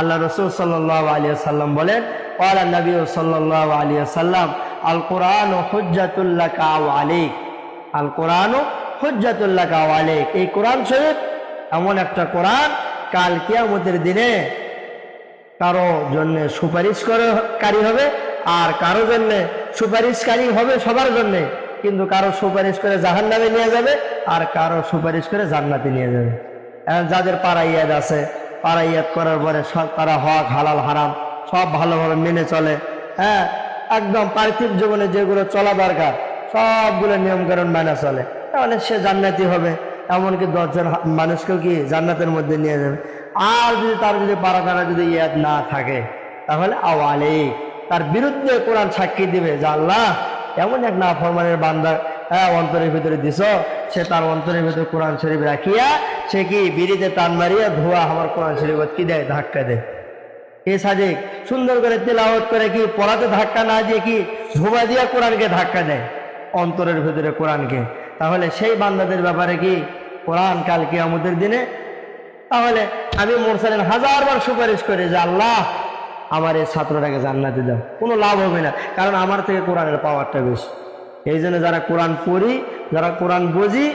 আল্লাহ রাসূল সাল্লাল্লাহু আলাইহি ওয়াসাল্লাম বলেন, ক্বালা নবী সাল্লাল্লাহু আলাইহি ওয়াসাল্লাম, আল কুরআনু হুজ্জাতুল লাকা ওয়া আলাইক। আল কুরআনু হুজ্জাতুল লাকা ওয়া আলাইক। এই কোরআন শরীফ এমন একটা কোরআন, কাল কিয়ামতের দিনে কারো জন্য সুপারিশকারী হবে, আর কারো জন্য সুপারিশকারী হবে সবার জন্য, কিন্তু কারো সুপারিশ করে জাহান্নামে নিয়ে যাবে, আর কারো সুপারিশ করে জান্নাতে নিয়ে যাবে। যাদের পারাইয়াদ আছে, পারাইয়াদ করার পরে সব তারা হক হালাল হারাম সব ভালোভাবে মেনে চলে, হ্যাঁ, একদম পার্থিব জীবনে যেগুলো চলা দরকার সবগুলো নিয়মকানুন মেনে চলে, তাহলে সে জান্নাতি হবে। এমনকি 10 জন মানুষকেও কি জান্নাতের মধ্যে নিয়ে যাবে। আর যদি তার যদি পারাকারা যদি ইয়াদ না থাকে, তাহলে আওয়ালে তার বিরুদ্ধে কোরআন সাক্ষী দিবে যে আল্লাহ এমন এক নাফরমানের বান্দা অন্তরের ভিতরে দিছ, সে তার অন্তরের ভিতরে কোরআন শরীফ রাখিয়া সে কি বিড়িতে টান মারিয়া ধোয়া আমার কোরআন শরীফ কি দেয়, ধাক্কা দেয়। এ সাজেক সুন্দর করে তেলাওয়াত করে কি পড়াতে ধাক্কা না দিয়ে কি ধোয়া দিয়া কোরআনকে ধাক্কা দেয়, অন্তরের ভিতরে কোরআনকে। তাহলে সেই বান্দাদের ব্যাপারে কি কোরআন কাল কিয়ামতের দিনে, তাহলে আমি মুরসালিন 1000 বার সুপারিশ করে যে আল্লাহ আমার এই ছাত্রটাকে জান্নাতে দাও, কোনো লাভ হবে না, কারণ আমার থেকে কোরআনের পাওয়ারটা বেশি। এই জন্য যারা কোরআন পড়ি, যারা কোরআন বুঝি,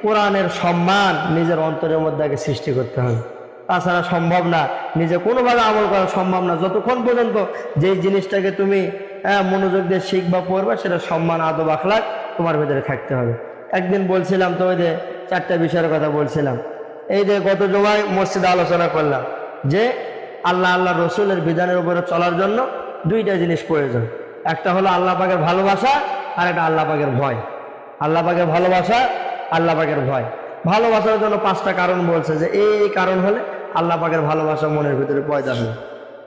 কোরআনের সম্মান নিজের অন্তরের মধ্যে আগে সৃষ্টি করতে হবে। তাছাড়া সম্ভব না, নিজে কোনোভাবে আমল করা সম্ভব না যতক্ষণ পর্যন্ত যেই জিনিসটাকে তুমি মনোযোগ দিয়ে শিখবা পড়বা, সেটা সম্মান আদব আখলাক তোমার ভিতরে থাকতে হবে। একদিন বলছিলাম তো, ওই যে 4টা বিষয়ের কথা বলছিলাম, এই যে গত জুমায় মসজিদে আলোচনা করলাম যে আল্লাহ রসুলের বিধানের উপরে চলার জন্য 2টা জিনিস প্রয়োজন। একটা হলো আল্লাহ পাকের ভালোবাসা, আর একটা আল্লাহ পাকের ভয়। আল্লাহ পাকের ভালোবাসা, আল্লাহ পাকের ভয়। ভালোবাসার জন্য 5টা কারণ বলছে, যে এই কারণ হলে আল্লাহ পাকের ভালোবাসা মনের ভিতরে পয়দা হবে।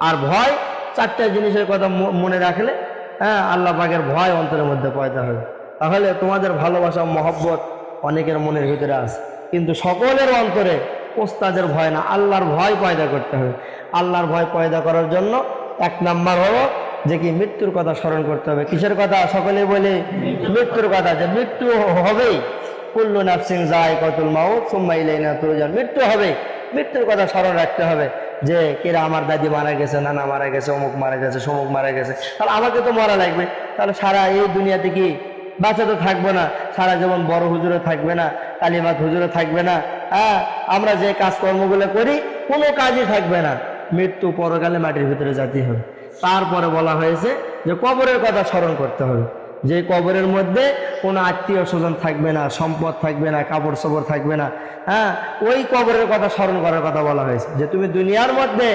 আর ভয়, 4টা জিনিসের কথা মনে রাখলে আল্লাহ পাকের ভয় অন্তরের মধ্যে পয়দা হবে। তাহলে তোমাদের ভালোবাসা মহব্বত অনেকের মনের ভিতরে আছে, কিন্তু সকলের অন্তরে ওস্তাদের ভয় না, আল্লাহর ভয় পয়দা করতে হবে। আল্লাহর ভয় পয়দা করার জন্য 1 নাম্বার হলো যে কি মৃত্যুর কথা স্মরণ করতে হবে। কিসের কথা? সকলে বলে মৃত্যুর কথা, যে মৃত্যু হবেই। কুল্লু নাফসিন যায়কাতুল মাউত সুম্মা ইলাইনা তুরজাউন। মৃত্যু হবে, মৃত্যুর কথা স্মরণ রাখতে হবে, যে কেরা আমার দাদি মারা গেছে, নানা মারা গেছে, অমুক মারা গেছে, সমুক মারা গেছে, তাহলে আমাকে তো মরা লাগবে। তাহলে সারা এই দুনিয়াতে কি বাঁচা তো থাকবো না, সারা জীবন বড় হুজুরে থাকবে না, কালিমাত হুজুরে থাকবে না, আমরা যে কাজকর্মগুলো করি কোনো কাজই থাকবে না। মৃত্যু পরকালে মাটির ভিতরে যেতেই হবে। তারপরে বলা হয়েছে যে কবরের কথা স্মরণ করতে হবে, যে কবরের মধ্যে কোনো আত্মীয় স্বজন থাকবে না, সম্পদ থাকবে না, কাপড় চোপড় থাকবে না। ওই কবরের কথা স্মরণ করার কথা বলা হয়েছে, যে তুমি দুনিয়ার মধ্যে